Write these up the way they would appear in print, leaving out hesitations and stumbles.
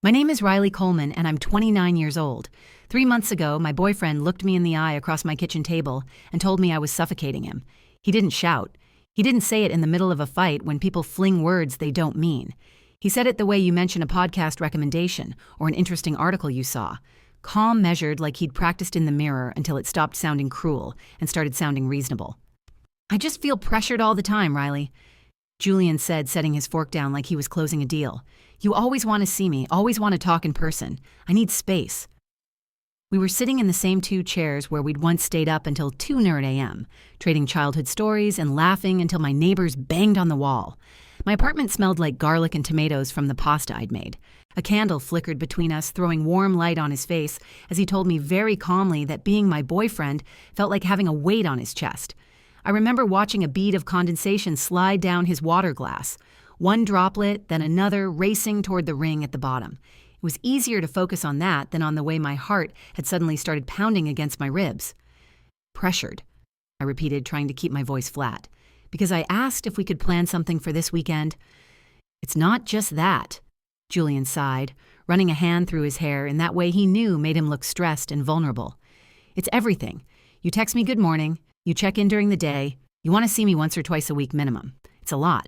My name is Riley Coleman, and I'm 29 years old. 3 months ago, my boyfriend looked me in the eye across my kitchen table and told me I was suffocating him. He didn't shout. He didn't say it in the middle of a fight when people fling words they don't mean. He said it the way you mention a podcast recommendation or an interesting article you saw. Calm, measured, like he'd practiced in the mirror until it stopped sounding cruel and started sounding reasonable. I just feel pressured all the time, Riley, Julian said, setting his fork down like he was closing a deal. You always want to see me, always want to talk in person. I need space. We were sitting in the same 2 chairs where we'd once stayed up until 2 a.m., trading childhood stories and laughing until my neighbors banged on the wall. My apartment smelled like garlic and tomatoes from the pasta I'd made. A candle flickered between us, throwing warm light on his face as he told me very calmly that being my boyfriend felt like having a weight on his chest. I remember watching a bead of condensation slide down his water glass, one droplet, then another, racing toward the ring at the bottom. It was easier to focus on that than on the way my heart had suddenly started pounding against my ribs. Pressured, I repeated, trying to keep my voice flat, because I asked if we could plan something for this weekend. It's not just that, Julian sighed, running a hand through his hair in that way he knew made him look stressed and vulnerable. It's everything. You text me good morning, you check in during the day, you want to see me once or twice a week minimum. It's a lot.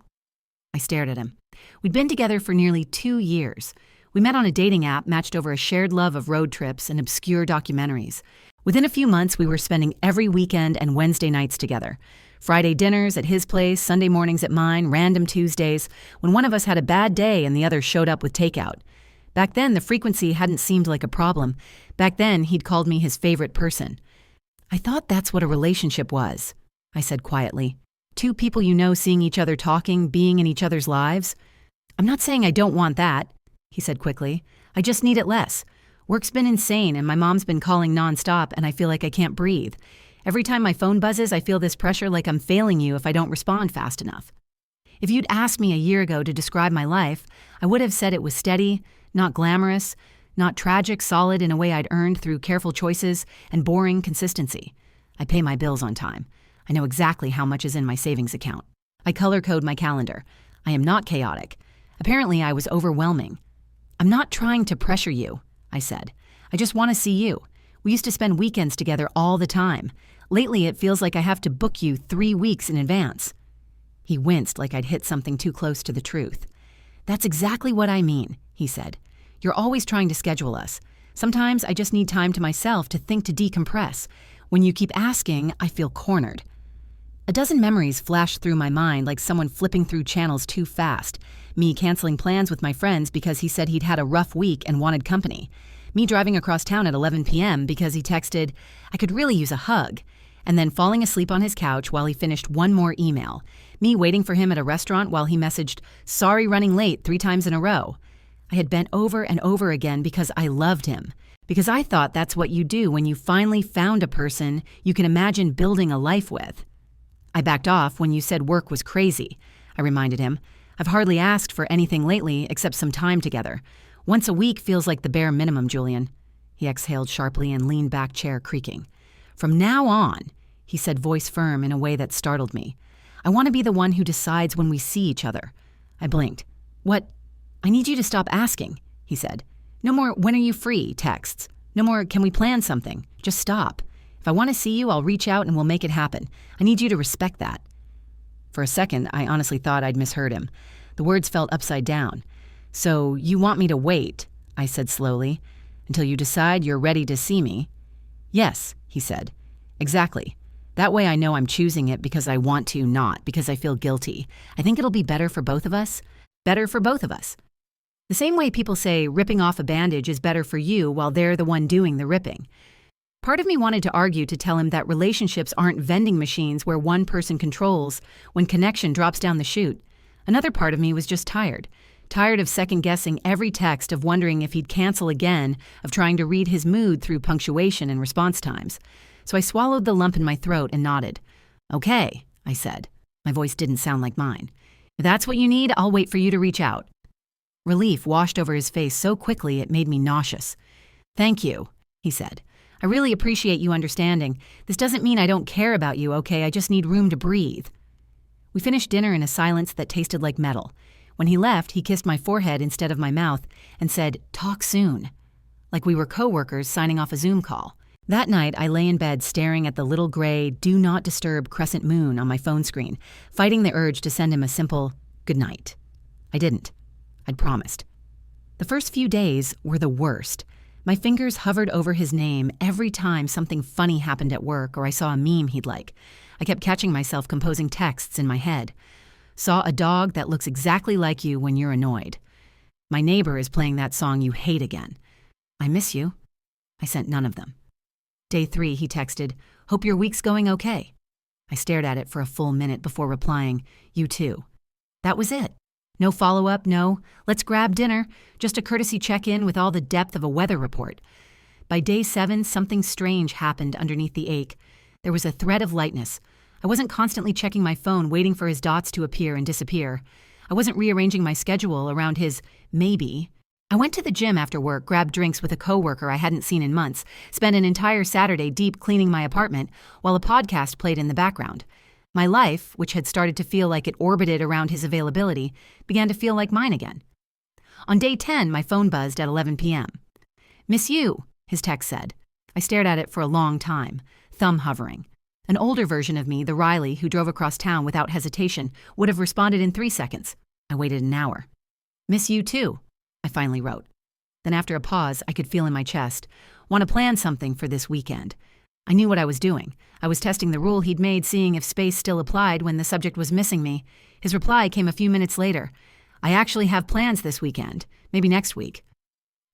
I stared at him. We'd been together for nearly 2 years. We met on a dating app matched over a shared love of road trips and obscure documentaries. Within a few months, we were spending every weekend and Wednesday nights together. Friday dinners at his place, Sunday mornings at mine, random Tuesdays, when one of us had a bad day and the other showed up with takeout. Back then, the frequency hadn't seemed like a problem. Back then, he'd called me his favorite person. I thought that's what a relationship was, I said quietly. 2 people you know seeing each other talking, being in each other's lives. I'm not saying I don't want that, he said quickly. I just need it less. Work's been insane and my mom's been calling nonstop and I feel like I can't breathe. Every time my phone buzzes, I feel this pressure like I'm failing you if I don't respond fast enough. If you'd asked me a year ago to describe my life, I would have said it was steady, not glamorous, not tragic, solid in a way I'd earned through careful choices and boring consistency. I pay my bills on time. I know exactly how much is in my savings account. I color code my calendar. I am not chaotic. Apparently, I was overwhelming. I'm not trying to pressure you, I said. I just want to see you. We used to spend weekends together all the time. Lately, it feels like I have to book you 3 weeks in advance. He winced like I'd hit something too close to the truth. That's exactly what I mean, he said. You're always trying to schedule us. Sometimes I just need time to myself to think to decompress. When you keep asking, I feel cornered. A dozen memories flashed through my mind like someone flipping through channels too fast. Me canceling plans with my friends because he said he'd had a rough week and wanted company. Me driving across town at 11 p.m. because he texted, I could really use a hug. And then falling asleep on his couch while he finished one more email. Me waiting for him at a restaurant while he messaged, sorry running late 3 times in a row. I had bent over and over again because I loved him. Because I thought that's what you do when you finally found a person you can imagine building a life with. I backed off when you said work was crazy, I reminded him. I've hardly asked for anything lately except some time together. Once a week feels like the bare minimum, Julian. He exhaled sharply and leaned back, chair creaking. From now on, he said, voice firm in a way that startled me. I want to be the one who decides when we see each other. I blinked. What? I need you to stop asking, he said. No more, when are you free, texts. No more, can we plan something? Just stop. If I want to see you, I'll reach out and we'll make it happen. I need you to respect that. For a second, I honestly thought I'd misheard him. The words felt upside down. So you want me to wait, I said slowly, until you decide you're ready to see me? Yes, he said. Exactly. That way I know I'm choosing it because I want to, not because I feel guilty. I think it'll be better for both of us. Better for both of us. The same way people say ripping off a bandage is better for you while they're the one doing the ripping. Part of me wanted to argue to tell him that relationships aren't vending machines where one person controls when connection drops down the chute. Another part of me was just tired of second-guessing every text, of wondering if he'd cancel again, of trying to read his mood through punctuation and response times. So I swallowed the lump in my throat and nodded. Okay, I said. My voice didn't sound like mine. If that's what you need, I'll wait for you to reach out. Relief washed over his face so quickly it made me nauseous. Thank you, he said. I really appreciate you understanding. This doesn't mean I don't care about you, okay? I just need room to breathe. We finished dinner in a silence that tasted like metal. When he left, he kissed my forehead instead of my mouth and said, "Talk soon," like we were coworkers signing off a Zoom call. That night, I lay in bed staring at the little gray, do not disturb crescent moon on my phone screen, fighting the urge to send him a simple good night. I didn't. I'd promised. The first few days were the worst. My fingers hovered over his name every time something funny happened at work or I saw a meme he'd like. I kept catching myself composing texts in my head. Saw a dog that looks exactly like you when you're annoyed. My neighbor is playing that song you hate again. I miss you. I sent none of them. Day 3, he texted, "Hope your week's going okay." I stared at it for a full minute before replying, "You too." That was it. No follow-up, no, "Let's grab dinner," just a courtesy check-in with all the depth of a weather report. By day 7, something strange happened underneath the ache. There was a thread of lightness. I wasn't constantly checking my phone, waiting for his dots to appear and disappear. I wasn't rearranging my schedule around his maybe. I went to the gym after work, grabbed drinks with a coworker I hadn't seen in months, spent an entire Saturday deep cleaning my apartment while a podcast played in the background. My life, which had started to feel like it orbited around his availability, began to feel like mine again. On day 10, my phone buzzed at 11 p.m. "Miss you," his text said. I stared at it for a long time, thumb hovering. An older version of me, the Riley who drove across town without hesitation, would have responded in 3 seconds. I waited an hour. "Miss you too," I finally wrote. Then after a pause, I could feel in my chest, "Want to plan something for this weekend." I knew what I was doing. I was testing the rule he'd made, seeing if space still applied when the subject was missing me. His reply came a few minutes later. "I actually have plans this weekend, maybe next week."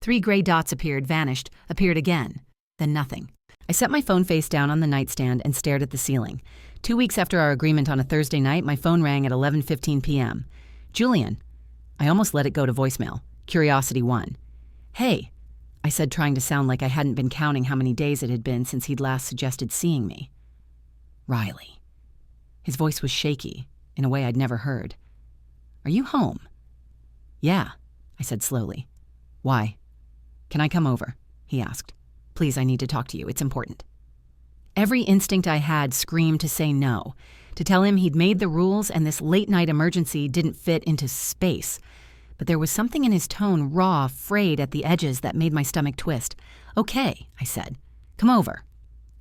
3 gray dots appeared, vanished, appeared again, then nothing. I set my phone face down on the nightstand and stared at the ceiling. 2 weeks after our agreement on a Thursday night, my phone rang at 11:15 p.m. "Julian." I almost let it go to voicemail. Curiosity won. "Hey," I said, trying to sound like I hadn't been counting how many days it had been since he'd last suggested seeing me. "Riley." His voice was shaky, in a way I'd never heard. "Are you home?" "Yeah," I said slowly. "Why?" "Can I come over?" he asked. "Please, I need to talk to you. It's important." Every instinct I had screamed to say no, to tell him he'd made the rules and this late-night emergency didn't fit into space. But there was something in his tone, raw, frayed at the edges, that made my stomach twist. "Okay," I said. "Come over."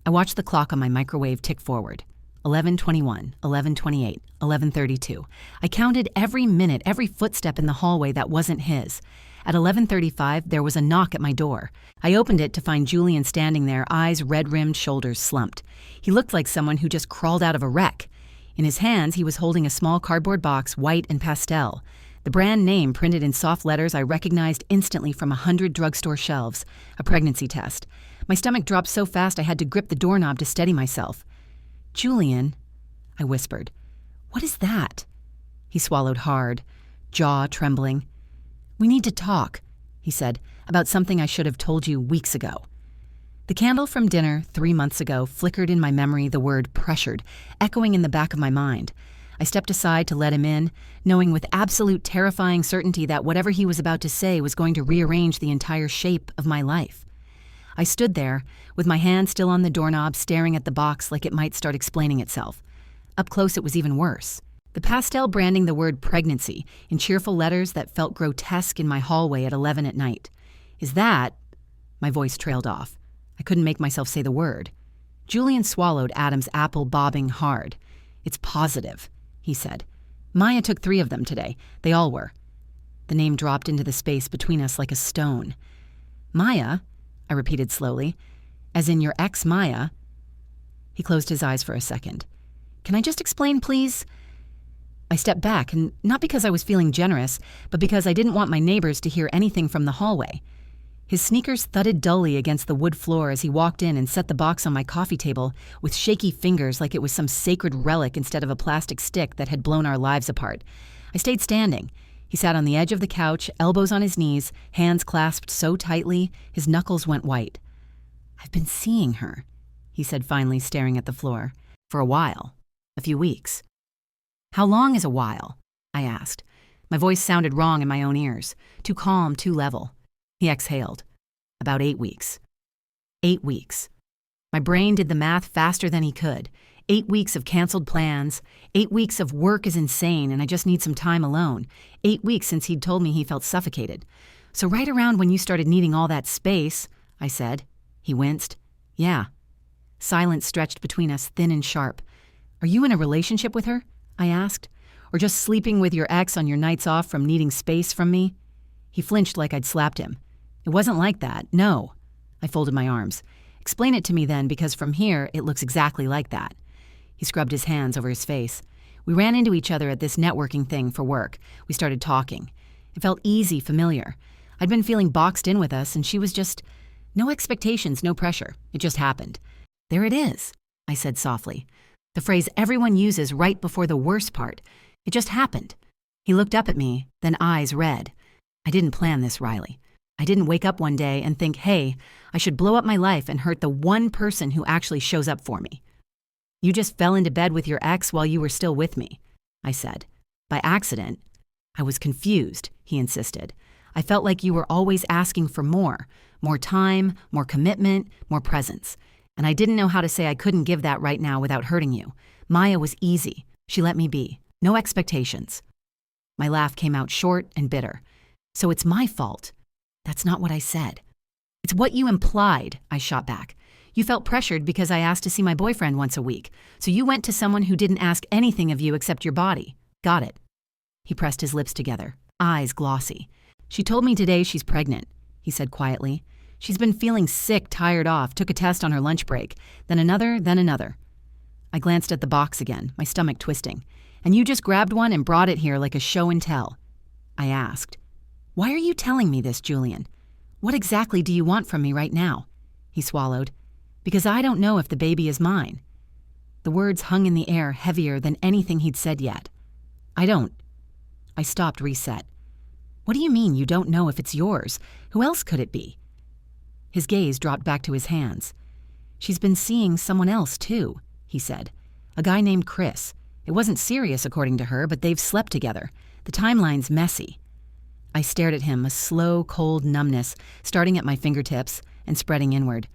I watched the clock on my microwave tick forward. 11:21, 11:28, 11:32. I counted every minute, every footstep in the hallway that wasn't his. At 11:35, there was a knock at my door. I opened it to find Julian standing there, eyes red-rimmed, shoulders slumped. He looked like someone who just crawled out of a wreck. In his hands, he was holding a small cardboard box, white and pastel. The brand name printed in soft letters I recognized instantly from 100 drugstore shelves, a pregnancy test. My stomach dropped so fast I had to grip the doorknob to steady myself. "Julian," I whispered. "What is that?" He swallowed hard, jaw trembling. "We need to talk," he said, "about something I should have told you weeks ago." The candle from dinner 3 months ago flickered in my memory, the word pressured, echoing in the back of my mind. I stepped aside to let him in, knowing with absolute terrifying certainty that whatever he was about to say was going to rearrange the entire shape of my life. I stood there, with my hand still on the doorknob, staring at the box like it might start explaining itself. Up close, it was even worse. The pastel branding the word pregnancy in cheerful letters that felt grotesque in my hallway at 11 at night. "Is that—" My voice trailed off. I couldn't make myself say the word. Julian swallowed Adam's apple, bobbing hard. "It's positive," he said. "Maya took 3 of them today. They all were." The name dropped into the space between us like a stone. "Maya?" I repeated slowly. "As in your ex Maya?" He closed his eyes for a second. "Can I just explain, please?" I stepped back, and not because I was feeling generous, but because I didn't want my neighbors to hear anything from the hallway. His sneakers thudded dully against the wood floor as he walked in and set the box on my coffee table with shaky fingers like it was some sacred relic instead of a plastic stick that had blown our lives apart. I stayed standing. He sat on the edge of the couch, elbows on his knees, hands clasped so tightly, his knuckles went white. "I've been seeing her," he said finally, staring at the floor. "For a while. A few weeks." "How long is a while?" I asked. My voice sounded wrong in my own ears, too calm, too level. He exhaled. "About 8 weeks." 8 weeks. My brain did the math faster than he could. 8 weeks of canceled plans, 8 weeks of work is insane and I just need some time alone, 8 weeks since he'd told me he felt suffocated. So right around when you started needing all that space, I said. He winced. Yeah. Silence stretched between us, thin and sharp. Are you in a relationship with her? I asked. Or just sleeping with your ex on your nights off from needing space from me? He flinched like I'd slapped him. It wasn't like that, no. I folded my arms. Explain it to me then, because from here, it looks exactly like that. He scrubbed his hands over his face. We ran into each other at this networking thing for work. We started talking. It felt easy, familiar. I'd been feeling boxed in with us, and she was just... No expectations, no pressure. It just happened. There it is, I said softly. The phrase everyone uses right before the worst part. It just happened. He looked up at me, then eyes red. I didn't plan this, Riley. I didn't wake up one day and think, hey, I should blow up my life and hurt the one person who actually shows up for me. You just fell into bed with your ex while you were still with me, I said. By accident. I was confused, he insisted. I felt like you were always asking for more time, more commitment, more presence. And I didn't know how to say I couldn't give that right now without hurting you. Maya was easy. She let me be. No expectations. My laugh came out short and bitter. So it's my fault. That's not what I said. It's what you implied, I shot back. You felt pressured because I asked to see my boyfriend once a week. So you went to someone who didn't ask anything of you except your body. Got it. He pressed his lips together, eyes glossy. She told me today she's pregnant, he said quietly. She's been feeling sick, tired off, took a test on her lunch break, then another. I glanced at the box again, my stomach twisting. And you just grabbed one and brought it here like a show and tell. I asked. Why are you telling me this, Julian? What exactly do you want from me right now? He swallowed. Because I don't know if the baby is mine. The words hung in the air heavier than anything he'd said yet. I don't. I stopped, reset. What do you mean you don't know if it's yours? Who else could it be? His gaze dropped back to his hands. She's been seeing someone else, too, he said. A guy named Chris. It wasn't serious, according to her, but they've slept together. The timeline's messy. I stared at him, a slow, cold numbness, starting at my fingertips and spreading inward.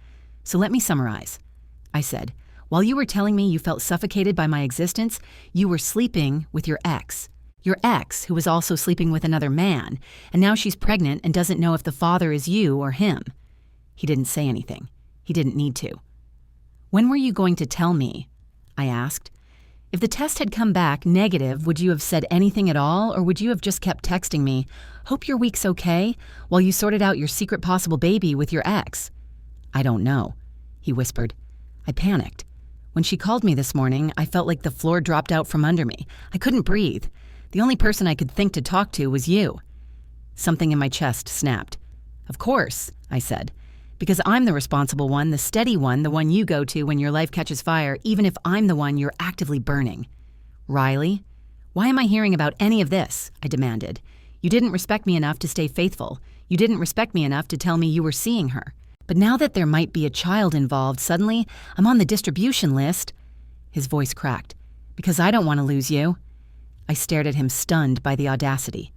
So let me summarize. I said, while you were telling me you felt suffocated by my existence, you were sleeping with your ex. Your ex, who was also sleeping with another man, and now she's pregnant and doesn't know if the father is you or him. He didn't say anything. He didn't need to. When were you going to tell me? I asked. If the test had come back negative, would you have said anything at all, or would you have just kept texting me, hope your week's okay, while you sorted out your secret possible baby with your ex? I don't know, he whispered. I panicked. When she called me this morning, I felt like the floor dropped out from under me. I couldn't breathe. The only person I could think to talk to was you. Something in my chest snapped. Of course, I said. Because I'm the responsible one, the steady one, the one you go to when your life catches fire, even if I'm the one you're actively burning. Riley, why am I hearing about any of this? I demanded. You didn't respect me enough to stay faithful. You didn't respect me enough to tell me you were seeing her. But now that there might be a child involved, suddenly I'm on the distribution list. His voice cracked. Because I don't want to lose you. I stared at him, stunned by the audacity.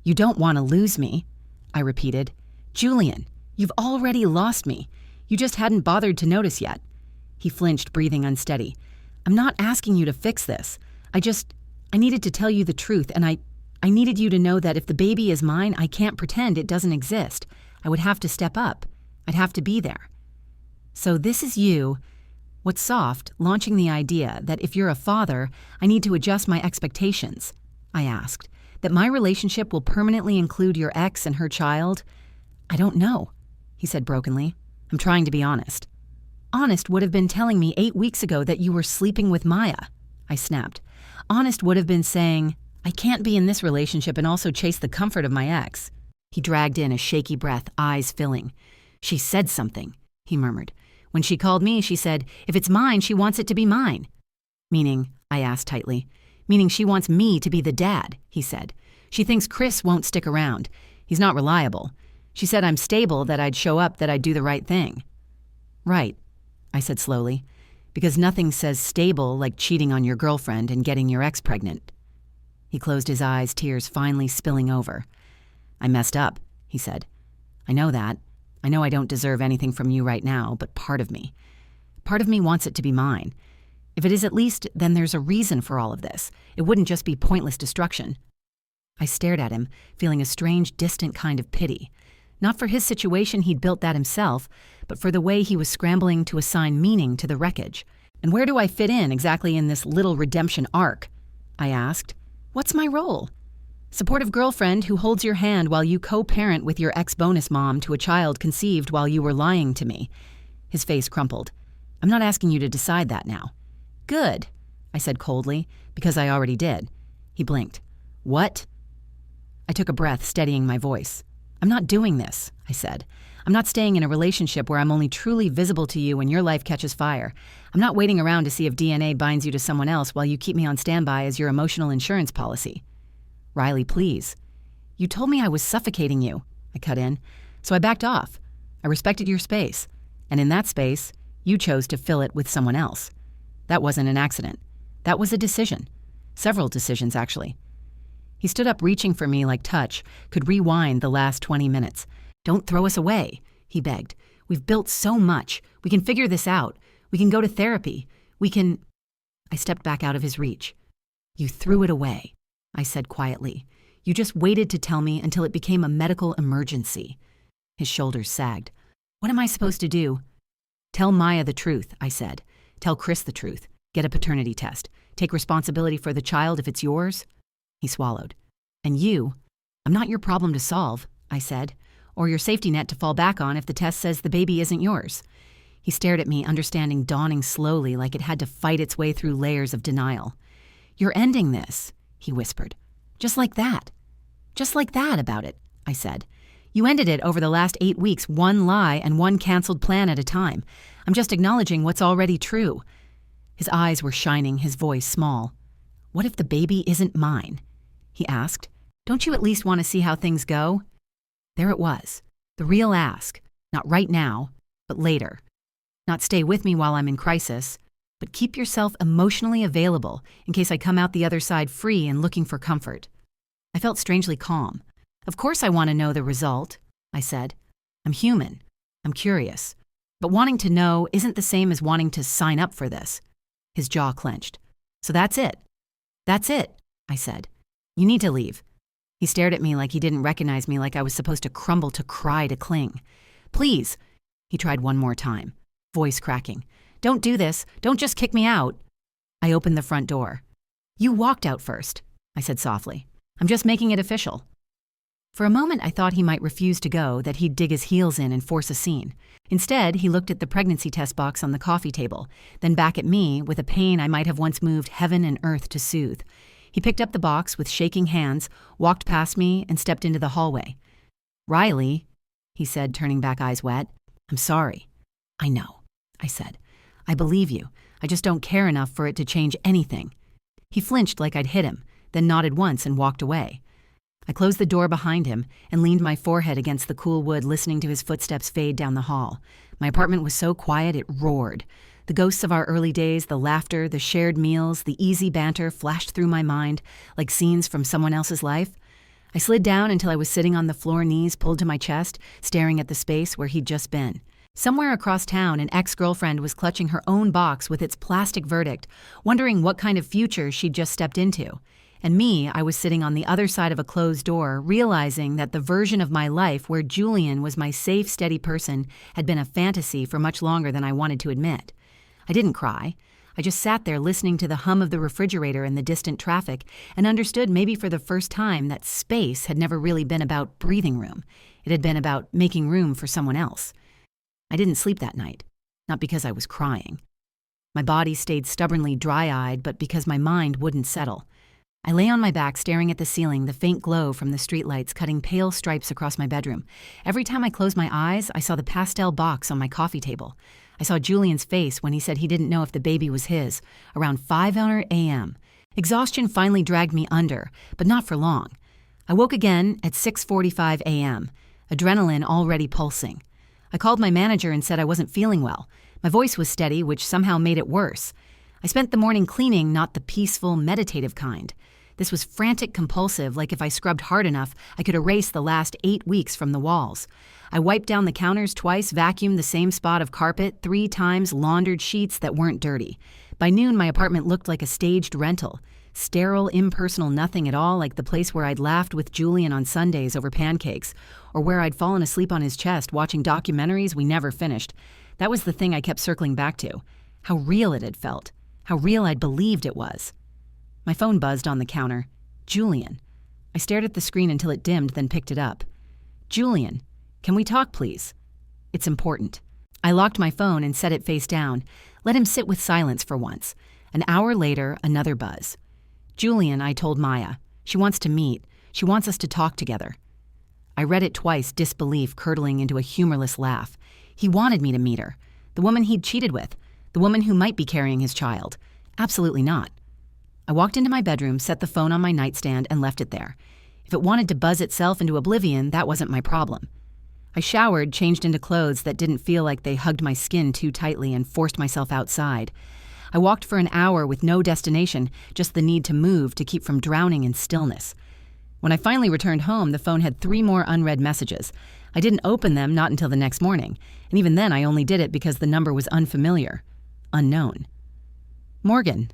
You don't want to lose me, I repeated. Julian. You've already lost me. You just hadn't bothered to notice yet. He flinched, breathing unsteady. I'm not asking you to fix this. I needed to tell you the truth, and I needed you to know that if the baby is mine, I can't pretend it doesn't exist. I would have to step up. I'd have to be there. So this is you, what's soft, launching the idea that if you're a father, I need to adjust my expectations. I asked, that my relationship will permanently include your ex and her child? I don't know. He said brokenly. I'm trying to be honest. Honest would have been telling me 8 weeks ago that you were sleeping with Maya. I snapped. Honest would have been saying, I can't be in this relationship and also chase the comfort of my ex. He dragged in a shaky breath, eyes filling. She said something, he murmured. When she called me, she said, if it's mine, she wants it to be mine. Meaning, I asked tightly. Meaning she wants me to be the dad, he said. She thinks Chris won't stick around. He's not reliable. She said I'm stable, that I'd show up, that I'd do the right thing. Right, I said slowly, because nothing says stable like cheating on your girlfriend and getting your ex pregnant. He closed his eyes, tears finally spilling over. I messed up, he said. I know that. I know I don't deserve anything from you right now, but part of me wants it to be mine. If it is at least, then there's a reason for all of this. It wouldn't just be pointless destruction. I stared at him, feeling a strange, distant kind of pity. Not for his situation, he'd built that himself, but for the way he was scrambling to assign meaning to the wreckage. And where do I fit in exactly in this little redemption arc? I asked. What's my role? Supportive girlfriend who holds your hand while you co-parent with your ex-bonus mom to a child conceived while you were lying to me. His face crumpled. I'm not asking you to decide that now. Good, I said coldly, because I already did. He blinked. What? I took a breath, steadying my voice. I'm not doing this, I said. I'm not staying in a relationship where I'm only truly visible to you when your life catches fire. I'm not waiting around to see if DNA binds you to someone else while you keep me on standby as your emotional insurance policy. Riley, please. You told me I was suffocating you, I cut in. So I backed off. I respected your space. And in that space, you chose to fill it with someone else. That wasn't an accident. That was a decision. Several decisions, actually. He stood up, reaching for me like touch, could rewind the last 20 minutes. Don't throw us away, he begged. We've built so much. We can figure this out. We can go to therapy. We can... I stepped back out of his reach. You threw it away, I said quietly. You just waited to tell me until it became a medical emergency. His shoulders sagged. What am I supposed to do? Tell Maya the truth, I said. Tell Chris the truth. Get a paternity test. Take responsibility for the child if it's yours. He swallowed. And you? I'm not your problem to solve, I said, or your safety net to fall back on if the test says the baby isn't yours. He stared at me, understanding dawning slowly like it had to fight its way through layers of denial. You're ending this, he whispered. Just like that. Just like that about it, I said. You ended it over the last 8 weeks, one lie and one canceled plan at a time. I'm just acknowledging what's already true. His eyes were shining, his voice small. What if the baby isn't mine? He asked. Don't you at least want to see how things go? There it was, the real ask. Not right now, but later. Not stay with me while I'm in crisis, but keep yourself emotionally available in case I come out the other side free and looking for comfort. I felt strangely calm. Of course I want to know the result, I said. I'm human. I'm curious. But wanting to know isn't the same as wanting to sign up for this. His jaw clenched. So that's it. That's it, I said. You need to leave. He stared at me like he didn't recognize me, like I was supposed to crumble to cry to cling. Please, he tried one more time, voice cracking. Don't do this. Don't just kick me out. I opened the front door. You walked out first, I said softly. I'm just making it official. For a moment, I thought he might refuse to go, that he'd dig his heels in and force a scene. Instead, he looked at the pregnancy test box on the coffee table, then back at me with a pain I might have once moved heaven and earth to soothe. He picked up the box with shaking hands, walked past me, and stepped into the hallway. Riley, he said, turning back, eyes wet. I'm sorry. I know, I said. I believe you. I just don't care enough for it to change anything. He flinched like I'd hit him, then nodded once and walked away. I closed the door behind him and leaned my forehead against the cool wood, listening to his footsteps fade down the hall. My apartment was so quiet it roared. The ghosts of our early days, the laughter, the shared meals, the easy banter flashed through my mind like scenes from someone else's life. I slid down until I was sitting on the floor, knees pulled to my chest, staring at the space where he'd just been. Somewhere across town, an ex-girlfriend was clutching her own box with its plastic verdict, wondering what kind of future she'd just stepped into. And me, I was sitting on the other side of a closed door, realizing that the version of my life where Julian was my safe, steady person had been a fantasy for much longer than I wanted to admit. I didn't cry. I just sat there listening to the hum of the refrigerator and the distant traffic and understood maybe for the first time that space had never really been about breathing room. It had been about making room for someone else. I didn't sleep that night, not because I was crying. My body stayed stubbornly dry-eyed, but because my mind wouldn't settle. I lay on my back staring at the ceiling, the faint glow from the streetlights cutting pale stripes across my bedroom. Every time I closed my eyes, I saw the pastel box on my coffee table. I saw Julian's face when he said he didn't know if the baby was his, around 5:00 a.m. Exhaustion finally dragged me under, but not for long. I woke again at 6:45 a.m., adrenaline already pulsing. I called my manager and said I wasn't feeling well. My voice was steady, which somehow made it worse. I spent the morning cleaning, not the peaceful, meditative kind. This was frantic compulsive, like if I scrubbed hard enough, I could erase the last 8 weeks from the walls. I wiped down the counters twice, vacuumed the same spot of carpet 3 times, laundered sheets that weren't dirty. By noon, my apartment looked like a staged rental. Sterile, impersonal nothing at all, like the place where I'd laughed with Julian on Sundays over pancakes, or where I'd fallen asleep on his chest watching documentaries we never finished. That was the thing I kept circling back to. How real it had felt. How real I'd believed it was. My phone buzzed on the counter. Julian. I stared at the screen until it dimmed, then picked it up. Julian, can we talk, please? It's important. I locked my phone and set it face down. Let him sit with silence for once. An hour later, another buzz. Julian, I told Maya. She wants to meet. She wants us to talk together. I read it twice, disbelief curdling into a humorless laugh. He wanted me to meet her. The woman he'd cheated with. The woman who might be carrying his child. Absolutely not. I walked into my bedroom, set the phone on my nightstand, and left it there. If it wanted to buzz itself into oblivion, that wasn't my problem. I showered, changed into clothes that didn't feel like they hugged my skin too tightly, and forced myself outside. I walked for an hour with no destination, just the need to move to keep from drowning in stillness. When I finally returned home, the phone had 3 more unread messages. I didn't open them not until the next morning, and even then I only did it because the number was unfamiliar. Unknown. Morgan.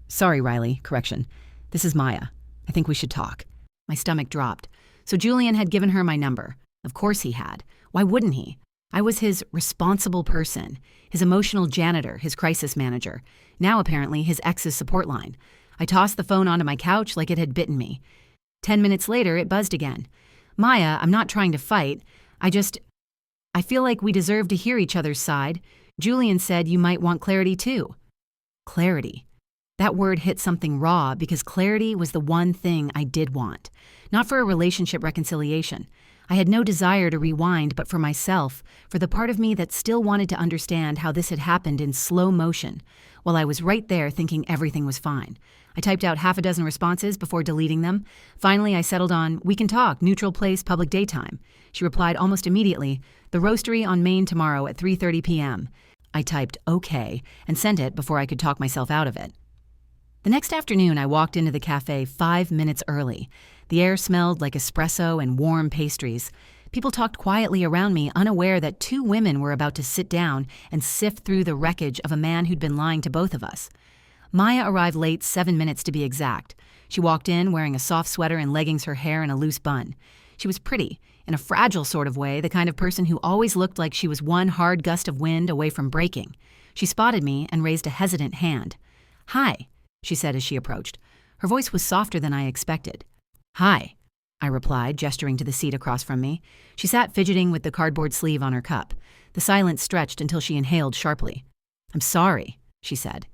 Sorry, Riley. Correction. This is Maya. I think we should talk. My stomach dropped. So Julian had given her my number. Of course he had. Why wouldn't he? I was his responsible person, his emotional janitor, his crisis manager. Now, apparently, his ex's support line. I tossed the phone onto my couch like it had bitten me. 10 minutes later, it buzzed again. Maya, I'm not trying to fight. I feel like we deserve to hear each other's side. Julian said you might want clarity too. Clarity. That word hit something raw because clarity was the one thing I did want. Not for a relationship reconciliation. I had no desire to rewind, but for myself, for the part of me that still wanted to understand how this had happened in slow motion, while I was right there thinking everything was fine. I typed out 6 responses before deleting them. Finally, I settled on, we can talk, neutral place, public daytime. She replied almost immediately, the roastery on Main tomorrow at 3:30 p.m. I typed, okay, and sent it before I could talk myself out of it. The next afternoon, I walked into the cafe 5 minutes early. The air smelled like espresso and warm pastries. People talked quietly around me, unaware that 2 women were about to sit down and sift through the wreckage of a man who'd been lying to both of us. Maya arrived late, 7 minutes to be exact. She walked in wearing a soft sweater and leggings, her hair in a loose bun. She was pretty, in a fragile sort of way, the kind of person who always looked like she was one hard gust of wind away from breaking. She spotted me and raised a hesitant hand. Hi, she said as she approached. Her voice was softer than I expected. Hi, I replied, gesturing to the seat across from me. She sat fidgeting with the cardboard sleeve on her cup. The silence stretched until she inhaled sharply. I'm sorry, she said.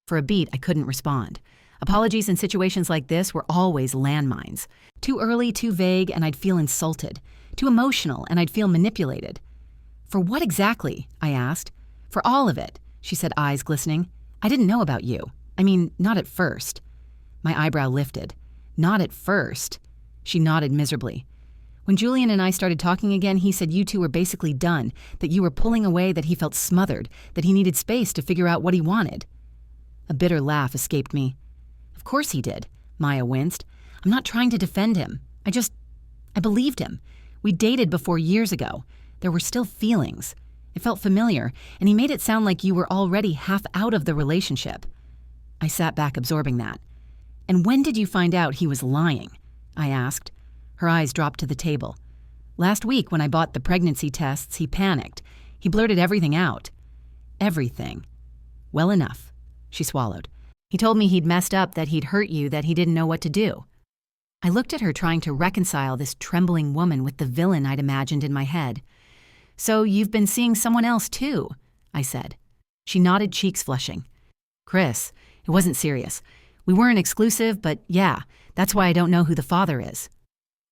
For a beat, I couldn't respond. Apologies in situations like this were always landmines. Too early, too vague, and I'd feel insulted. Too emotional, and I'd feel manipulated. For what exactly? I asked. For all of it, she said, eyes glistening. I didn't know about you. I mean, not at first. My eyebrow lifted. Not at first. She nodded miserably. When Julian and I started talking again, he said you 2 were basically done, that you were pulling away, that he felt smothered, that he needed space to figure out what he wanted. A bitter laugh escaped me. Of course he did, Maya winced. I'm not trying to defend him. I believed him. We dated before years ago. There were still feelings. It felt familiar, and he made it sound like you were already half out of the relationship. I sat back absorbing that. And when did you find out he was lying? I asked. Her eyes dropped to the table. Last week when I bought the pregnancy tests, he panicked. He blurted everything out. Everything. Well enough. She swallowed. He told me he'd messed up, that he'd hurt you, that he didn't know what to do. I looked at her, trying to reconcile this trembling woman with the villain I'd imagined in my head. So you've been seeing someone else too, I said. She nodded, cheeks flushing. Chris, it wasn't serious. We weren't exclusive, but yeah, that's why I don't know who the father is.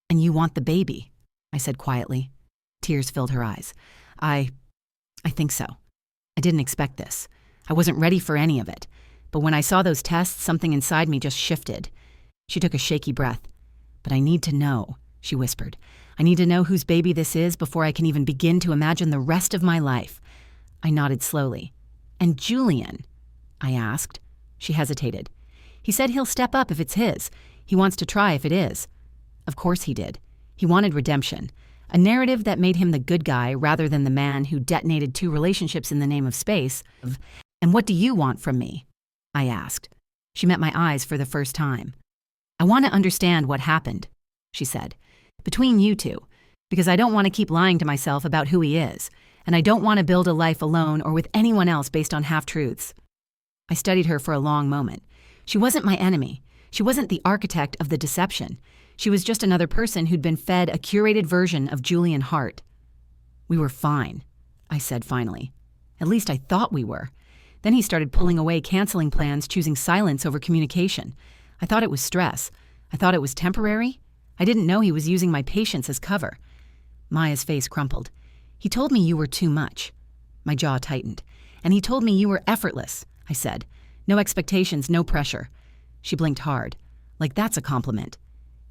And you want the baby, I said quietly. Tears filled her eyes. I think so. I didn't expect this. I wasn't ready for any of it. But when I saw those tests, something inside me just shifted. She took a shaky breath. But I need to know, she whispered. I need to know whose baby this is before I can even begin to imagine the rest of my life. I nodded slowly. And Julian? I asked. She hesitated. He said he'll step up if it's his. He wants to try if it is. Of course he did. He wanted redemption. A narrative that made him the good guy rather than the man who detonated 2 relationships in the name of space. And what do you want from me? I asked. She met my eyes for the first time. I want to understand what happened, she said. Between you two, because I don't want to keep lying to myself about who he is, and I don't want to build a life alone or with anyone else based on half-truths. I studied her for a long moment. She wasn't my enemy. She wasn't the architect of the deception. She was just another person who'd been fed a curated version of Julian Hart. We were fine, I said finally. At least I thought we were. Then he started pulling away, canceling plans, choosing silence over communication. I thought it was stress. I thought it was temporary. I didn't know he was using my patience as cover. Maya's face crumpled. He told me you were too much. My jaw tightened. And he told me you were effortless, I said. No expectations, no pressure. She blinked hard. Like that's a compliment.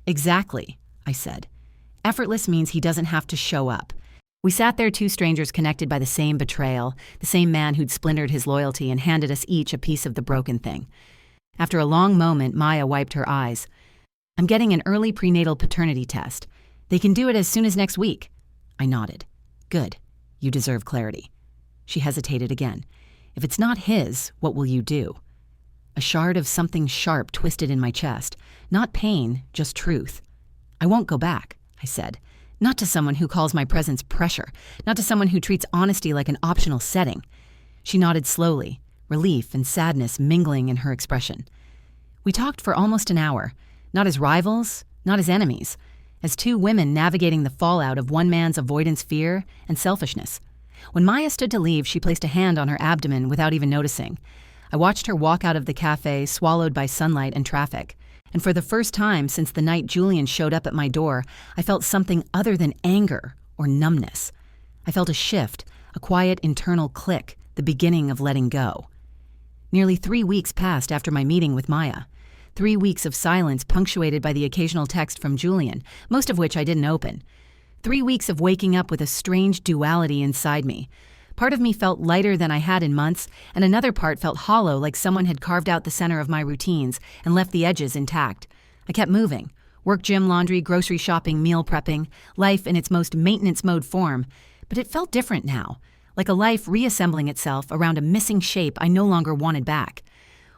Exactly, I said. Effortless means he doesn't have to show up. We sat there, 2 strangers connected by the same betrayal, the same man who'd splintered his loyalty and handed us each a piece of the broken thing. After a long moment, Maya wiped her eyes. I'm getting an early prenatal paternity test. They can do it as soon as next week. I nodded. Good. You deserve clarity. She hesitated again. If it's not his, what will you do? A shard of something sharp twisted in my chest. Not pain, just truth. I won't go back, I said. Not to someone who calls my presence pressure. Not to someone who treats honesty like an optional setting. She nodded slowly, relief and sadness mingling in her expression. We talked for almost an hour, not as rivals, not as enemies, as 2 women navigating the fallout of one man's avoidance, fear, and selfishness. When Maya stood to leave, she placed a hand on her abdomen without even noticing. I watched her walk out of the cafe, swallowed by sunlight and traffic. And for the first time since the night Julian showed up at my door, I felt something other than anger or numbness. I felt a shift, a quiet internal click, the beginning of letting go. Nearly 3 weeks passed after my meeting with Maya. 3 weeks of silence punctuated by the occasional text from Julian, most of which I didn't open. 3 weeks of waking up with a strange duality inside me. Part of me felt lighter than I had in months, and another part felt hollow, like someone had carved out the center of my routines and left the edges intact. I kept moving. Work, gym, laundry, grocery shopping, meal prepping, life in its most maintenance mode form. But it felt different now, like a life reassembling itself around a missing shape I no longer wanted back.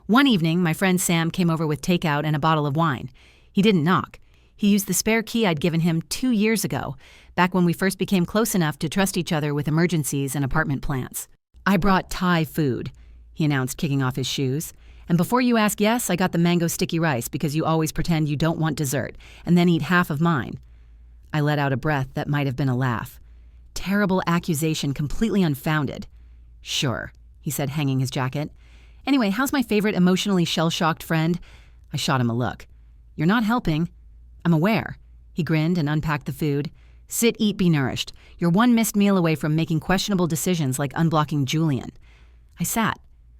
One evening, my friend Sam came over with takeout and a bottle of wine. He didn't knock. He used the spare key I'd given him 2 years ago, back when we first became close enough to trust each other with emergencies and apartment plants. I brought Thai food, he announced, kicking off his shoes. And before you ask, yes, I got the mango sticky rice because you always pretend you don't want dessert, and then eat half of mine. I let out a breath that might have been a laugh. Terrible accusation, completely unfounded. Sure, he said, hanging his jacket. Anyway, how's my favorite emotionally shell-shocked friend? I shot him a look. You're not helping. I'm aware. He grinned and unpacked the food. Sit, eat, be nourished. You're one missed meal away from making questionable decisions like unblocking Julian. I sat.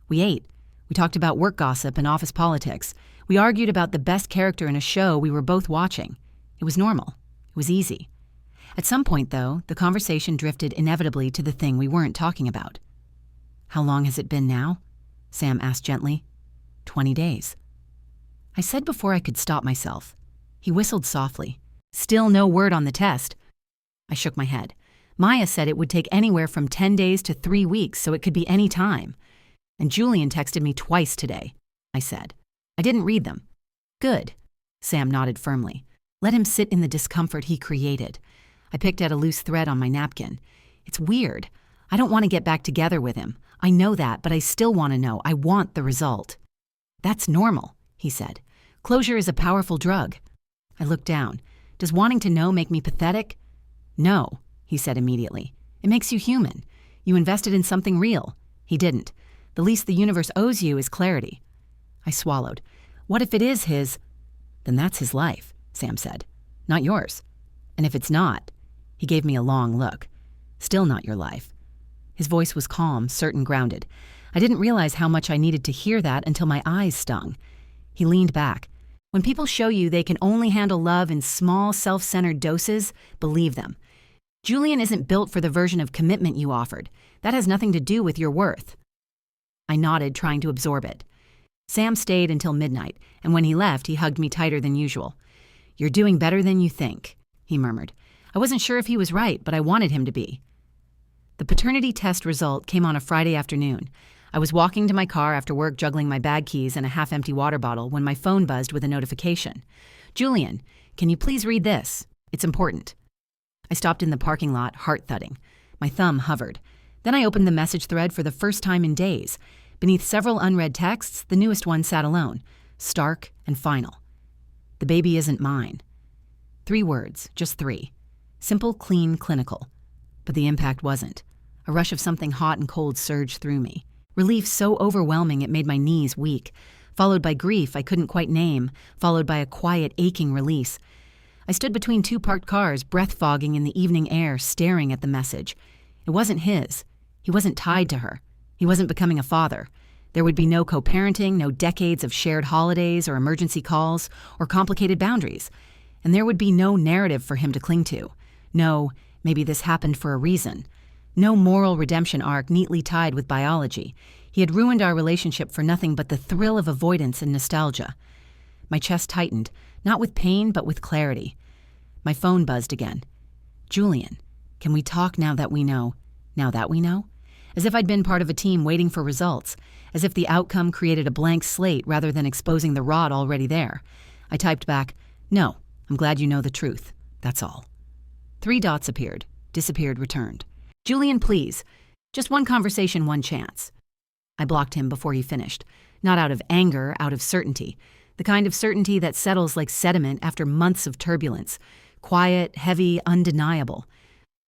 We ate. We talked about work gossip and office politics. We argued about the best character in a show we were both watching. It was normal. It was easy. At some point, though, the conversation drifted inevitably to the thing we weren't talking about. How long has it been now? Sam asked gently. 20 days. I said before I could stop myself. He whistled softly. Still no word on the test. I shook my head. Maya said it would take anywhere from 10 days to 3 weeks, so it could be any time. And Julian texted me twice today, I said. I didn't read them. Good. Sam nodded firmly. Let him sit in the discomfort he created. I picked at a loose thread on my napkin. It's weird. I don't want to get back together with him. I know that, but I still want to know. I want the result. That's normal, he said. Closure is a powerful drug. I looked down. Does wanting to know make me pathetic? No, he said immediately. It makes you human. You invested in something real. He didn't. The least the universe owes you is clarity. I swallowed. What if it is his? Then that's his life, Sam said. Not yours. And if it's not? He gave me a long look. Still not your life. His voice was calm, certain, grounded. I didn't realize how much I needed to hear that until my eyes stung. He leaned back. When people show you they can only handle love in small, self-centered doses, believe them. Julian isn't built for the version of commitment you offered. That has nothing to do with your worth. I nodded, trying to absorb it. Sam stayed until midnight, and when he left, he hugged me tighter than usual. "You're doing better than you think," he murmured. I wasn't sure if he was right, but I wanted him to be. The paternity test result came on a Friday afternoon. I was walking to my car after work juggling my bag keys and a half-empty water bottle when my phone buzzed with a notification. "Julian, can you please read this? It's important." I stopped in the parking lot, heart thudding. My thumb hovered. Then I opened the message thread for the first time in days. Beneath several unread texts, the newest one sat alone, stark and final. "The baby isn't mine." 3 words, just 3. Simple, clean, clinical. But the impact wasn't. A rush of something hot and cold surged through me. Relief so overwhelming it made my knees weak, followed by grief I couldn't quite name, followed by a quiet, aching release. I stood between 2 parked cars, breath fogging in the evening air, staring at the message. It wasn't his. He wasn't tied to her. He wasn't becoming a father. There would be no co-parenting, no decades of shared holidays or emergency calls or complicated boundaries. And there would be no narrative for him to cling to. No, maybe this happened for a reason. No moral redemption arc neatly tied with biology. He had ruined our relationship for nothing but the thrill of avoidance and nostalgia. My chest tightened, not with pain but with clarity. My phone buzzed again. "Julian, can we talk now that we know? Now that we know?" As if I'd been part of a team waiting for results, as if the outcome created a blank slate rather than exposing the rot already there. I typed back, "No, I'm glad you know the truth. That's all." 3 dots appeared, disappeared, returned. "Julian, please. Just one conversation, one chance." I blocked him before he finished. Not out of anger, out of certainty. The kind of certainty that settles like sediment after months of turbulence. Quiet, heavy, undeniable.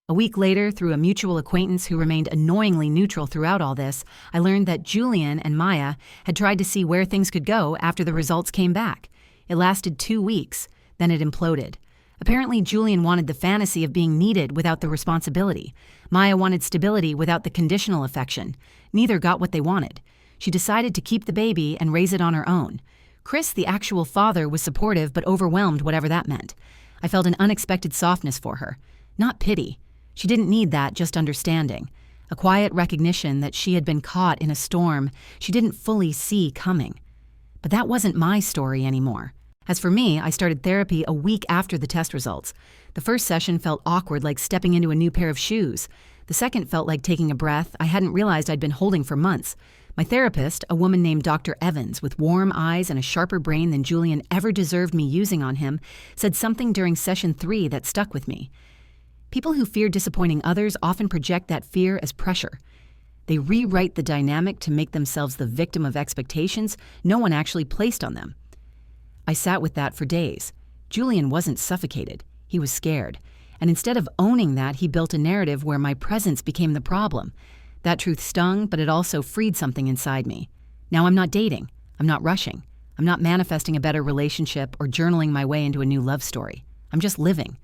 A week later, through a mutual acquaintance who remained annoyingly neutral throughout all this, I learned that Julian and Maya had tried to see where things could go after the results came back. It lasted 2 weeks, then it imploded. Apparently, Julian wanted the fantasy of being needed without the responsibility. Maya wanted stability without the conditional affection. Neither got what they wanted. She decided to keep the baby and raise it on her own. Chris, the actual father, was supportive but overwhelmed, whatever that meant. I felt an unexpected softness for her. Not pity. She didn't need that, just understanding. A quiet recognition that she had been caught in a storm she didn't fully see coming. But that wasn't my story anymore. As for me, I started therapy a week after the test results. The first session felt awkward, like stepping into a new pair of shoes. The second felt like taking a breath I hadn't realized I'd been holding for months. My therapist, a woman named Dr. Evans, with warm eyes and a sharper brain than Julian ever deserved me using on him, said something during session 3 that stuck with me. People who fear disappointing others often project that fear as pressure. They rewrite the dynamic to make themselves the victim of expectations no one actually placed on them. I sat with that for days. Julian wasn't suffocated. He was scared. And instead of owning that, he built a narrative where my presence became the problem. That truth stung, but it also freed something inside me. Now I'm not dating. I'm not rushing. I'm not manifesting a better relationship or journaling my way into a new love story. I'm just living.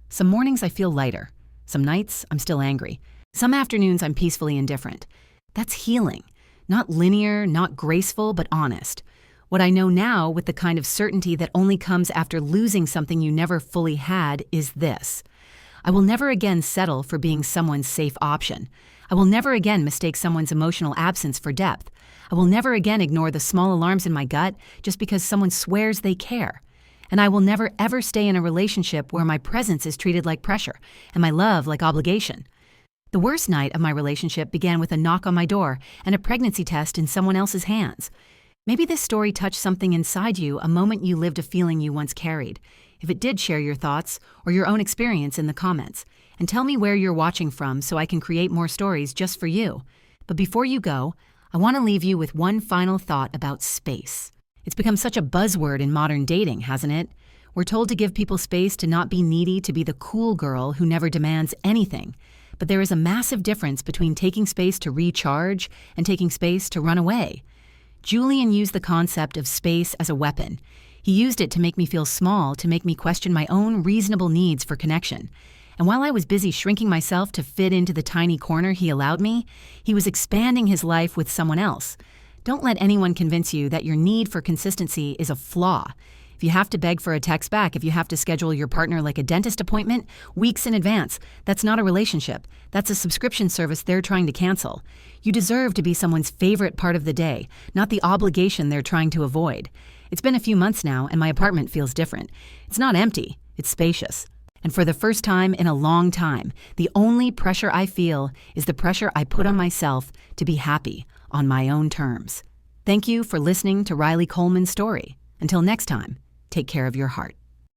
Some mornings I feel lighter. Some nights I'm still angry. Some afternoons I'm peacefully indifferent. That's healing. Not linear, not graceful, but honest. What I know now, with the kind of certainty that only comes after losing something you never fully had, is this. I will never again settle for being someone's safe option. I will never again mistake someone's emotional absence for depth. I will never again ignore the small alarms in my gut just because someone swears they care. And I will never ever stay in a relationship where my presence is treated like pressure and my love like obligation. The worst night of my relationship began with a knock on my door and a pregnancy test in someone else's hands. Maybe this story touched something inside you, a moment you lived, a feeling you once carried. If it did, share your thoughts or your own experience in the comments. And tell me where you're watching from so I can create more stories just for you. But before you go, I want to leave you with one final thought about space. It's become such a buzzword in modern dating, hasn't it? We're told to give people space to not be needy, to be the cool girl who never demands anything. But there is a massive difference between taking space to recharge and taking space to run away. Julian used the concept of space as a weapon. He used it to make me feel small, to make me question my own reasonable needs for connection. And while I was busy shrinking myself to fit into the tiny corner he allowed me, he was expanding his life with someone else. Don't let anyone convince you that your need for consistency is a flaw. If you have to beg for a text back, if you have to schedule your partner like a dentist appointment weeks in advance, that's not a relationship. That's a subscription service they're trying to cancel. You deserve to be someone's favorite part of the day, not the obligation they're trying to avoid. It's been a few months now, and my apartment feels different. It's not empty, it's spacious. And for the first time in a long time, the only pressure I feel is the pressure I put on myself to be happy on my own terms. Thank you for listening to Riley Coleman's story. Until next time, take care of your heart.